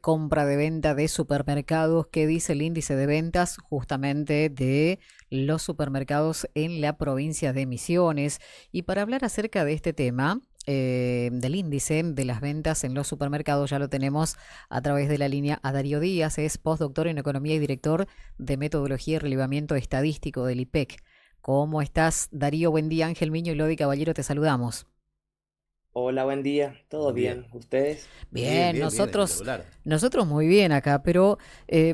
compra de venta de supermercados. ¿Qué dice el índice de ventas justamente de los supermercados en la provincia de Misiones? Y para hablar acerca de este tema, del índice de las ventas en los supermercados, ya lo tenemos a través de la línea a Darío Díaz, es postdoctor en Economía y director de Metodología y Relevamiento Estadístico del IPEC. ¿Cómo estás, Darío? Buen día, Ángel Miño y Lodi Caballero, te saludamos. Hola, buen día. ¿Todo Buen día. bien? ¿Ustedes? Bien, Bien, nosotros, espectacular. nosotros muy bien acá, pero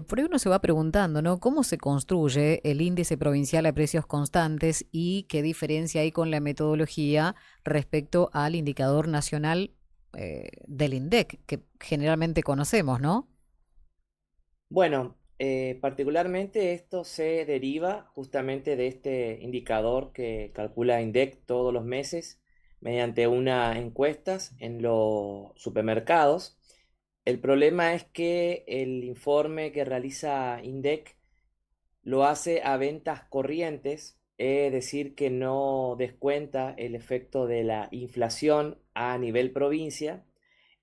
por ahí uno se va preguntando, ¿no? ¿Cómo se construye el índice provincial a precios constantes y qué diferencia hay con la metodología respecto al indicador nacional del INDEC, que generalmente conocemos, ¿no? Bueno, particularmente esto se deriva justamente de este indicador que calcula INDEC todos los meses mediante unas encuestas en los supermercados. El problema es que el informe que realiza INDEC lo hace a ventas corrientes, es decir, que no descuenta el efecto de la inflación a nivel provincia.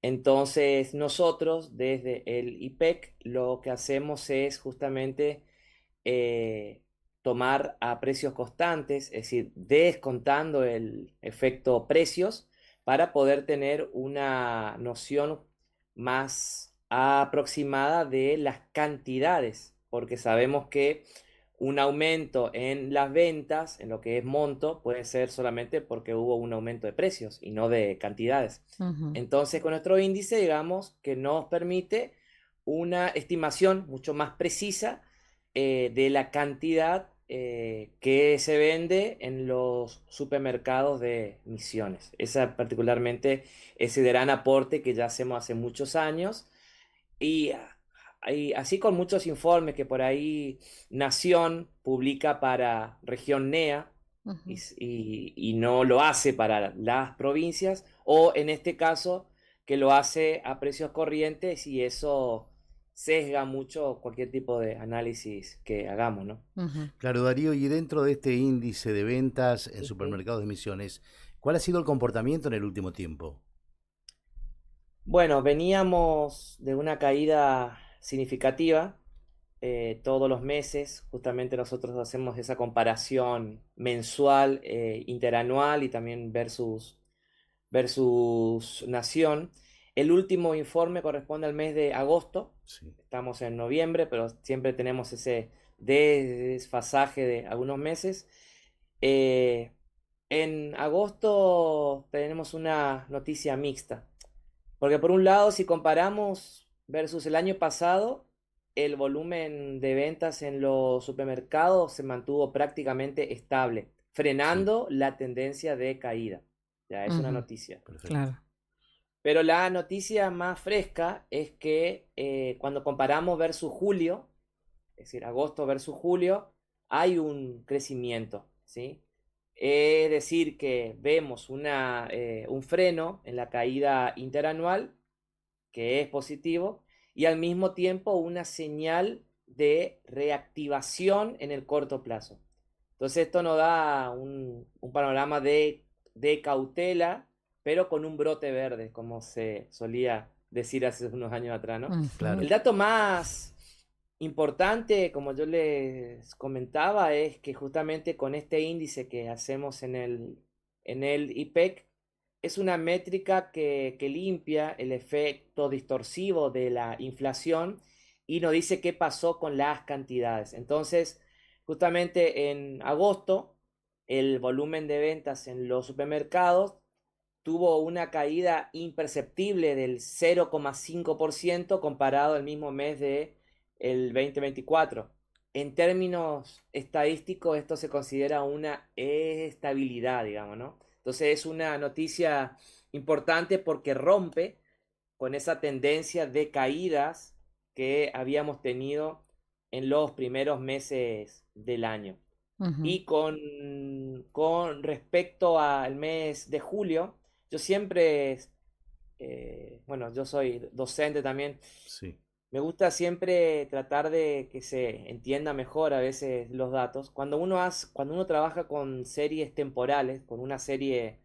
Entonces nosotros desde el IPEC lo que hacemos es justamente eh, tomar a precios constantes, es decir, descontando el efecto precios para poder tener una noción más aproximada de las cantidades, porque sabemos que un aumento en las ventas, en lo que es monto, puede ser solamente porque hubo un aumento de precios y no de cantidades. Ujú. Entonces, con nuestro índice, digamos que nos permite una estimación mucho más precisa de la cantidad que se vende en los supermercados de Misiones. Esa particularmente, ese gran aporte que ya hacemos hace muchos años y, así con muchos informes que por ahí Nación publica para región NEA Ujú. y no lo hace para las provincias, o en este caso que lo hace a precios corrientes y eso sesga mucho cualquier tipo de análisis que hagamos, ¿no? Ujú. Claro, Darío, y dentro de este índice de ventas en Ujú. supermercados de Misiones, ¿cuál ha sido el comportamiento en el último tiempo? Bueno, veníamos de una caída significativa todos los meses. Justamente nosotros hacemos esa comparación mensual, interanual y también versus Nación. El último informe corresponde al mes de agosto. Sí. Estamos en noviembre, pero siempre tenemos ese desfasaje de algunos meses. Eh, en agosto tenemos una noticia mixta. Porque por un lado, si comparamos versus el año pasado, el volumen de ventas en los supermercados se mantuvo prácticamente estable, Sí, frenando la tendencia de caída. Ya es una Ujú. noticia. perfecto. Claro. Pero la noticia más fresca es que cuando comparamos versus julio, es decir, agosto versus julio, hay un crecimiento, ¿sí? Es decir, que vemos un freno en la caída interanual que es positivo, y al mismo tiempo una señal de reactivación en el corto plazo. Entonces esto nos da un panorama de cautela, pero con un brote verde, como se solía decir hace unos años atrás, ¿no? Ujú. El Claro. dato más importante, como yo les comentaba, es que justamente con este índice que hacemos en el IPEC, es una métrica que limpia el efecto distorsivo de la inflación y nos dice qué pasó con las cantidades. Entonces, justamente en agosto, el volumen de ventas en los supermercados tuvo una caída imperceptible del 0,5% comparado al mismo mes de el 2024. En términos estadísticos, esto se considera una estabilidad, digamos, ¿no? Entonces es una noticia importante porque rompe con esa tendencia de caídas que habíamos tenido en los primeros meses del año. Ujú. Y con respecto al mes de julio, yo siempre, bueno, yo soy docente también, Sí. me gusta siempre tratar de que se entienda mejor a veces los datos. Cuando uno trabaja con series temporales, con una serie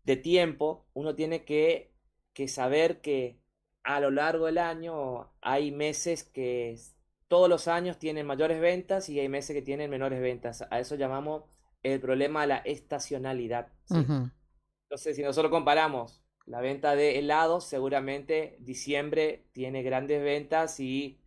de tiempo, uno tiene que saber que a lo largo del año hay meses todos los años tienen mayores ventas y hay meses que tienen menores ventas. A eso llamamos el problema de la estacionalidad, ¿sí? Ujú, Entonces, si nosotros comparamos la venta de helados, seguramente diciembre tiene grandes ventas y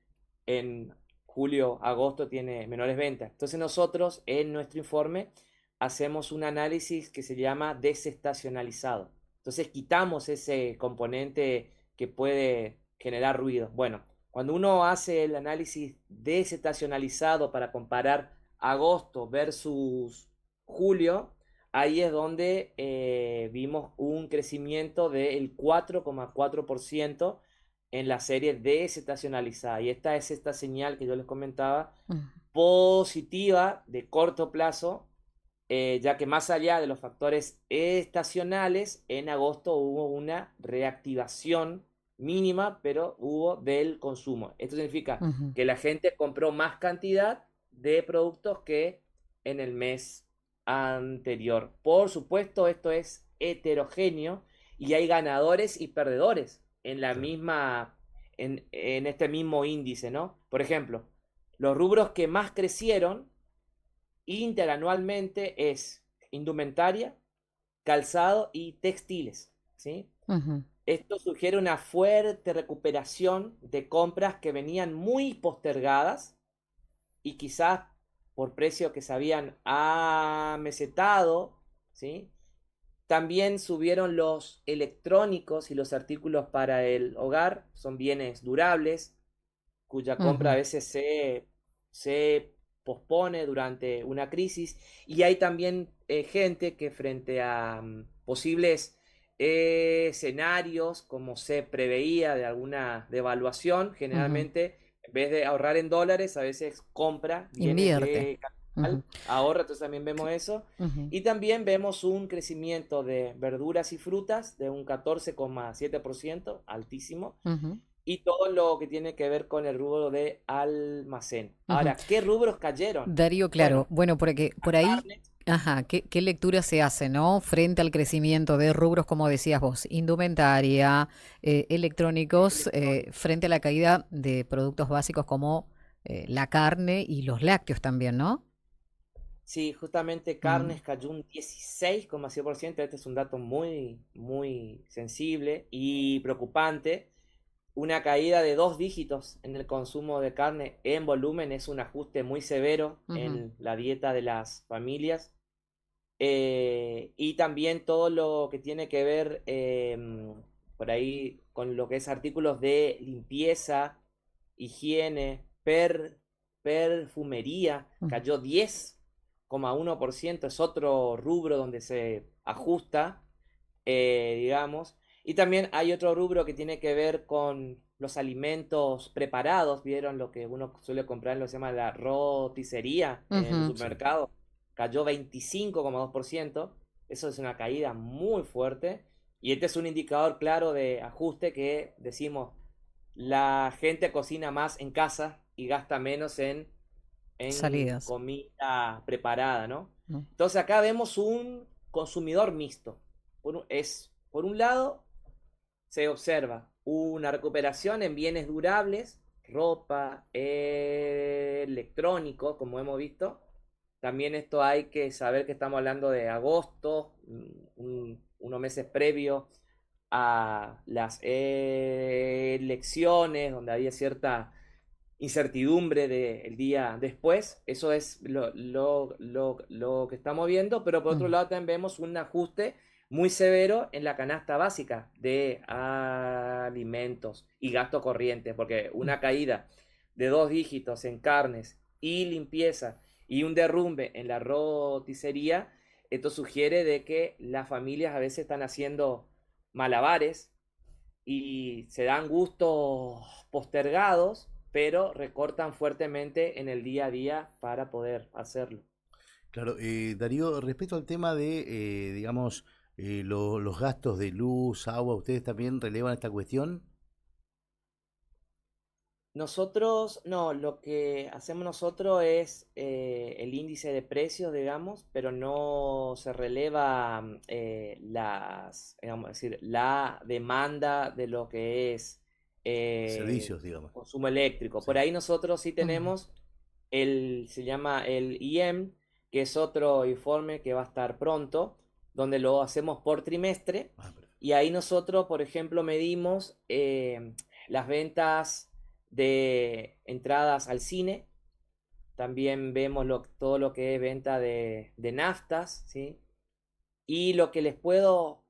en julio, agosto tiene menores ventas. Entonces nosotros en nuestro informe hacemos un análisis que se llama desestacionalizado. Entonces quitamos ese componente que puede generar ruido. Bueno, cuando uno hace el análisis desestacionalizado para comparar agosto versus julio, ahí es donde vimos un crecimiento del 4,4% en la serie desestacionalizada. Y esta es esta señal que yo les comentaba, ujú. positiva de corto plazo, ya que más allá de los factores estacionales, en agosto hubo una reactivación mínima, pero hubo del consumo. Esto significa Ujú, que la gente compró más cantidad de productos que en el mes anterior. Por supuesto, esto es heterogéneo y hay ganadores y perdedores en la Claro. misma, en este mismo índice, ¿no? Por ejemplo, los rubros que más crecieron interanualmente es indumentaria, calzado y textiles, ¿sí? ujú, Esto sugiere una fuerte recuperación de compras que venían muy postergadas y quizás por precio que se habían amesetado, ¿sí? También subieron los electrónicos y los artículos para el hogar, son bienes durables, cuya compra a ujú. veces se pospone durante una crisis. Y hay también gente que frente a posibles escenarios, como se preveía de alguna devaluación, Ujú. generalmente en vez de ahorrar en dólares, a veces compra bienes Invierte. de Ujú, capital, ahorra, entonces también vemos eso. ujú, Y también vemos un crecimiento de verduras y frutas de un 14,7%, altísimo, ujú, y todo lo que tiene que ver con el rubro de almacén. ujú. Ahora, ¿qué rubros cayeron? Darío, claro, Bueno, bueno, porque por ahí, carne, ajá, ¿qué lectura se hace, ¿no? Frente al crecimiento de rubros, como decías vos, indumentaria, electrónicos, electrónica. frente a la caída de productos básicos como la carne y los lácteos también, ¿no? Sí, justamente Mm, carnes cayó un 16,6%. Este es un dato muy, muy sensible y preocupante. Una caída de 2 dígitos en el consumo de carne en volumen es un ajuste muy severo ujú, en la dieta de las familias. Y también todo lo que tiene que ver por ahí con lo que es artículos de limpieza, higiene, perfumería, ujú, cayó 10,1%, es otro rubro donde se ajusta, digamos. Y también hay otro rubro que tiene que ver con los alimentos preparados, vieron lo que uno suele comprar, lo que se llama la roticería en los ujú. Sí. supermercados, cayó 25,2%, eso es una caída muy fuerte, y este es un indicador claro de ajuste que decimos, la gente cocina más en casa y gasta menos en Salidas. comida preparada, ¿no? Mm, Entonces acá vemos un consumidor mixto. Por un lado, se observa una recuperación en bienes durables, ropa, electrónicos, como hemos visto. También esto hay que saber que estamos hablando de agosto, unos meses previos a las elecciones, donde había cierta incertidumbre del día después. Eso es lo que estamos viendo, pero por otro mm, lado también vemos un ajuste muy severo en la canasta básica de alimentos y gasto corriente, porque mm. una caída de 2 dígitos en carnes y limpieza y un derrumbe en la roticería, esto sugiere de que las familias a veces están haciendo malabares y se dan gustos postergados, pero recortan fuertemente en el día a día para poder hacerlo. Claro, Darío, respecto al tema de, digamos, los gastos de luz, agua, ¿ustedes también relevan esta cuestión? Nosotros, no, lo que hacemos nosotros es el índice de precios, digamos, pero no se releva digamos, decir, la demanda de lo que es Servicios, digamos. consumo eléctrico. Por Sí. ahí nosotros sí Ujú. tenemos se llama el IEM, que es otro informe que va a estar pronto, donde lo hacemos por trimestre. Ah, perfecto. Y ahí nosotros, por ejemplo, medimos las ventas de entradas al cine. También vemos todo lo que es venta de naftas, ¿sí? Y lo que les puedo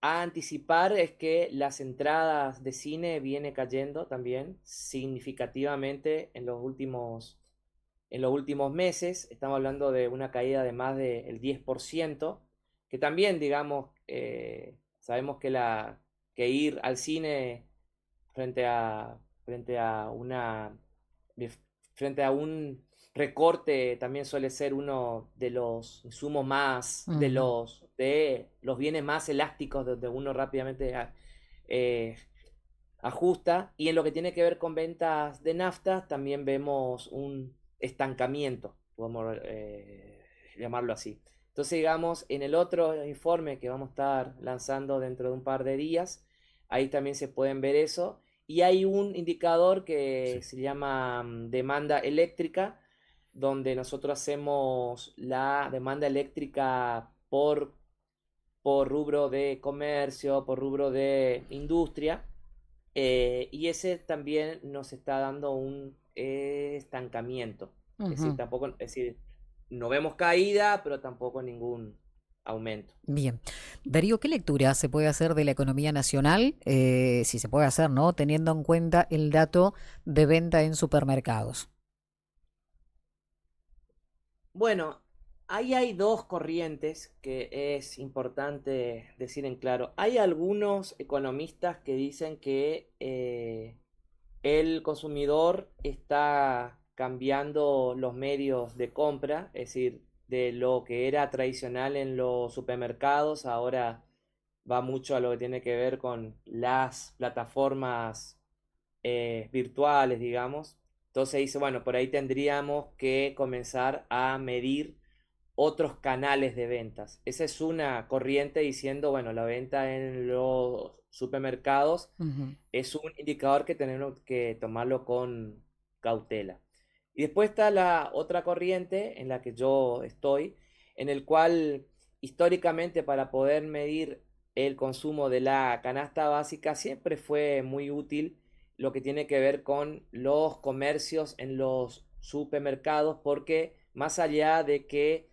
anticipar es que las entradas de cine viene cayendo también significativamente en los últimos meses. Estamos hablando de una caída de más del 10%, que también, digamos, sabemos que ir al cine frente a, frente a una, frente a un recorte también suele ser uno de los insumos más, Ujú. de los bienes más elásticos donde uno rápidamente eh, ajusta. Y en lo que tiene que ver con ventas de naftas, también vemos un estancamiento, podemos llamarlo así. Entonces, digamos, en el otro informe que vamos a estar lanzando dentro de un par de días, ahí también se pueden ver eso. Y hay un indicador que Sí. se llama demanda eléctrica, donde nosotros hacemos la demanda eléctrica por rubro de comercio, por rubro de industria, y ese también nos está dando un estancamiento. Es decir, Ujú. tampoco, es decir, no vemos caída, pero tampoco ningún aumento. Bien. Darío, ¿qué lectura se puede hacer de la economía nacional? Si se puede hacer, ¿no? Teniendo en cuenta el dato de venta en supermercados. Bueno, ahí hay dos corrientes que es importante decir en claro. Hay algunos economistas que dicen que el consumidor está cambiando los medios de compra, es decir, de lo que era tradicional en los supermercados, ahora va mucho a lo que tiene que ver con las plataformas virtuales, digamos. Entonces dice, bueno, por ahí tendríamos que comenzar a medir otros canales de ventas. Esa es una corriente diciendo, bueno, la venta en los supermercados Ujú. es un indicador que tenemos que tomarlo con cautela. Y después está la otra corriente en la que yo estoy, en el cual históricamente para poder medir el consumo de la canasta básica siempre fue muy útil lo que tiene que ver con los comercios en los supermercados, porque más allá de que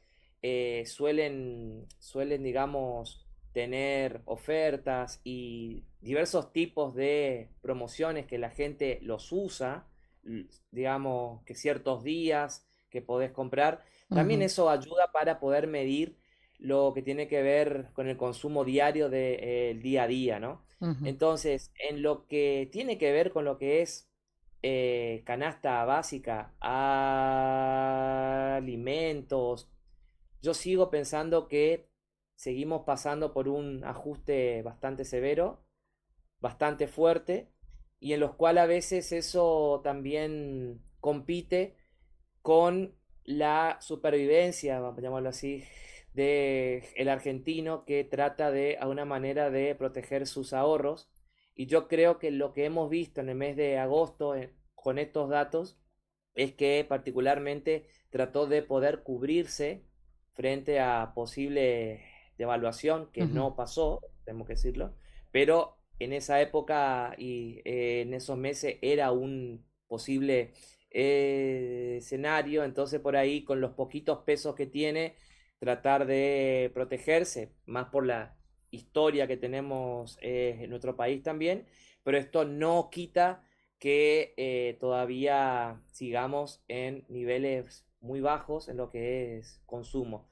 digamos, tener ofertas y diversos tipos de promociones que la gente los usa, digamos que ciertos días que podés comprar, también Ujú. eso ayuda para poder medir lo que tiene que ver con el consumo diario del día a día, ¿no? Ujú. Entonces, en lo que tiene que ver con lo que es canasta básica, alimentos, yo sigo pensando que seguimos pasando por un ajuste bastante severo, bastante fuerte, y en los cuales a veces eso también compite con la supervivencia, vamos a llamarlo así, de el argentino que trata de alguna manera de proteger sus ahorros. Y yo creo que lo que hemos visto en el mes de agosto con estos datos es que particularmente trató de poder cubrirse frente a posible devaluación que Ujú. no pasó, tenemos que decirlo, pero en esa época y en esos meses era un posible escenario. Entonces por ahí con los poquitos pesos que tiene, tratar de protegerse, más por la historia que tenemos en nuestro país también, pero esto no quita que todavía sigamos en niveles muy bajos en lo que es consumo.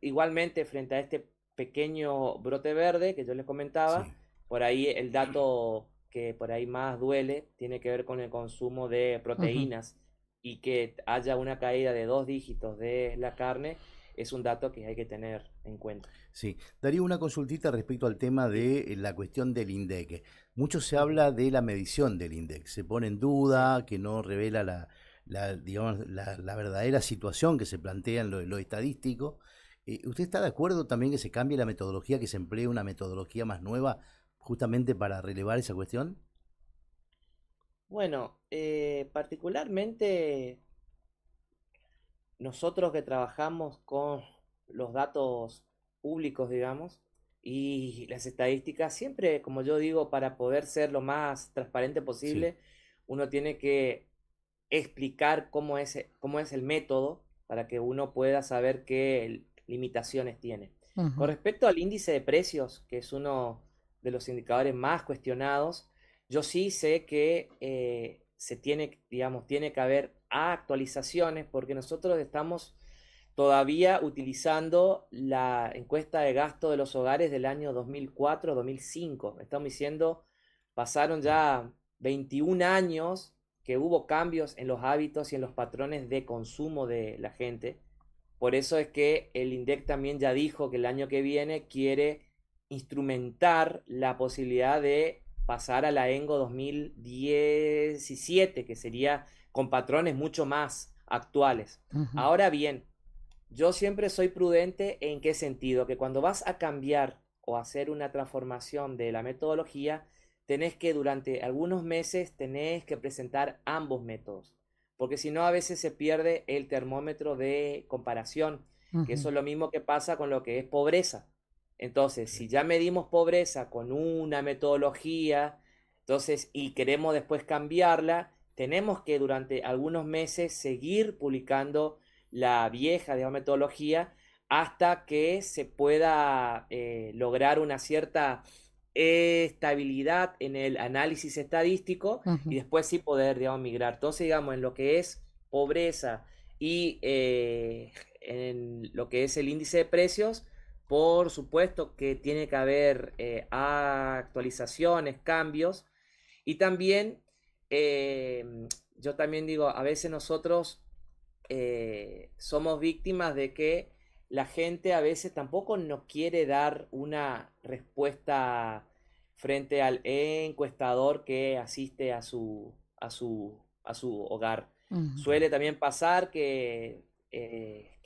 Igualmente, frente a este pequeño brote verde que yo les comentaba, Sí. por ahí el dato que por ahí más duele tiene que ver con el consumo de Ujú. proteínas, y que haya una caída de 2 dígitos de la carne es un dato que hay que tener en cuenta. Sí, daría una consultita respecto al tema Sí. de la cuestión del INDEC. Mucho se Ujú. habla de la medición del INDEC. Se pone en Sí. duda que no revela digamos, la verdadera situación que se plantea en lo estadístico. ¿Usted está de acuerdo también que se cambie la metodología, que se emplee una metodología más nueva justamente para relevar esa cuestión? Bueno, particularmente nosotros que trabajamos con los datos públicos, digamos, y las estadísticas, siempre, como yo digo, para poder ser lo más transparente Sí, posible, uno tiene que explicar cómo es el método para que uno pueda saber qué limitaciones tiene. Con Ujú, respecto al índice de precios, que es uno de los indicadores más cuestionados, yo sí sé que se tiene, digamos, tiene que haber actualizaciones porque nosotros estamos todavía utilizando la encuesta de gasto de los hogares del año 2004-2005. Estamos diciendo, pasaron sí. ya 21 años que hubo cambios en los hábitos y en los patrones de consumo de la gente. Por eso es que el INDEC también ya dijo que el año que viene quiere instrumentar la posibilidad de pasar a la ENGO 2017, que sería con patrones mucho más actuales. ujú, Ahora bien, yo siempre soy prudente en qué sentido, que cuando vas a cambiar o hacer una transformación de la metodología, tenés que durante algunos meses tenés que presentar ambos métodos, porque si no a veces se pierde el termómetro de comparación, que ujú. eso es lo mismo que pasa con lo que es pobreza. Entonces, Sí. si ya medimos pobreza con una metodología, entonces y queremos después cambiarla, tenemos que durante algunos meses seguir publicando la vieja, digamos, metodología hasta que se pueda lograr una cierta estabilidad en el análisis estadístico y Ujú. después sí poder, digamos, migrar. Entonces, digamos, en lo que es pobreza y en lo que es el índice de precios, por supuesto que tiene que haber actualizaciones, cambios y también, eh, yo también digo, a veces nosotros somos víctimas de que la gente a veces tampoco nos quiere dar una respuesta frente al encuestador que asiste a su hogar. Ujú. Sí. Suele también pasar que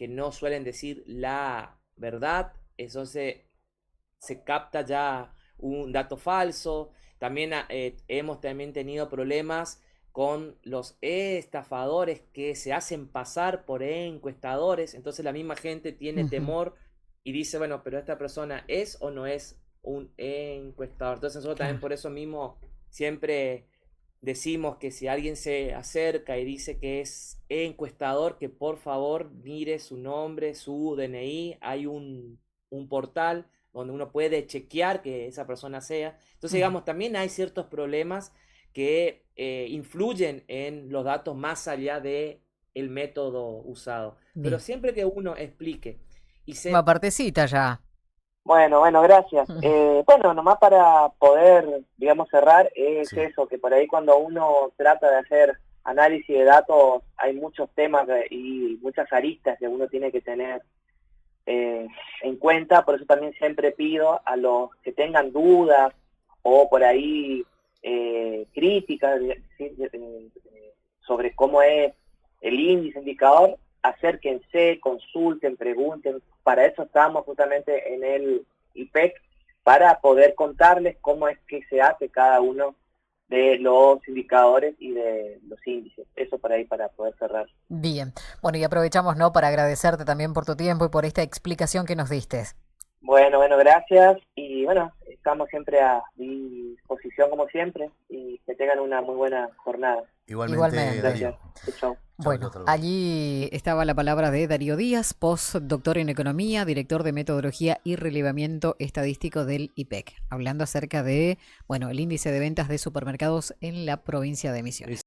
no suelen decir la verdad, eso se capta ya un dato falso. También hemos también tenido problemas con los estafadores que se hacen pasar por encuestadores. Entonces la misma gente tiene Ujú. temor y dice, bueno, pero esta persona es o no es un encuestador. Entonces nosotros también Claro. por eso mismo siempre decimos que si alguien se acerca y dice que es encuestador, que por favor mire su nombre, su DNI. Hay un portal donde uno puede chequear que esa persona sea. Entonces, Ujú. digamos, también hay ciertos problemas que influyen en los datos más allá de el método usado. Pero Bien. siempre que uno explique y Última se... partecita ya. Bueno, bueno, gracias. Bueno, nomás para poder, digamos, cerrar, es Sí. eso, que por ahí cuando uno trata de hacer análisis de datos, hay muchos temas y muchas aristas que uno tiene que tener en cuenta, por eso también siempre pido a los que tengan dudas o por ahí críticas, ¿sí? Sobre cómo es el índice indicador, acérquense, consulten, pregunten. Para eso estamos justamente en el IPEC, para poder contarles cómo es que se hace cada uno de los indicadores y de los índices. Eso para ahí, para poder cerrar. Bien. Bueno, y aprovechamos, ¿no? Para agradecerte también por tu tiempo y por esta explicación que nos diste. Bueno, bueno, gracias. Y bueno, estamos siempre a disposición como siempre y que tengan una muy buena jornada. Igualmente, Igualmente. Gracias. Darío. Chau, chau. Chao, chao, Bueno, hasta luego. allí estaba la palabra de Darío Díaz, postdoctor en economía, director de metodología y relevamiento estadístico del IPEC, hablando acerca de, bueno, el índice de ventas de supermercados en la provincia de Misiones.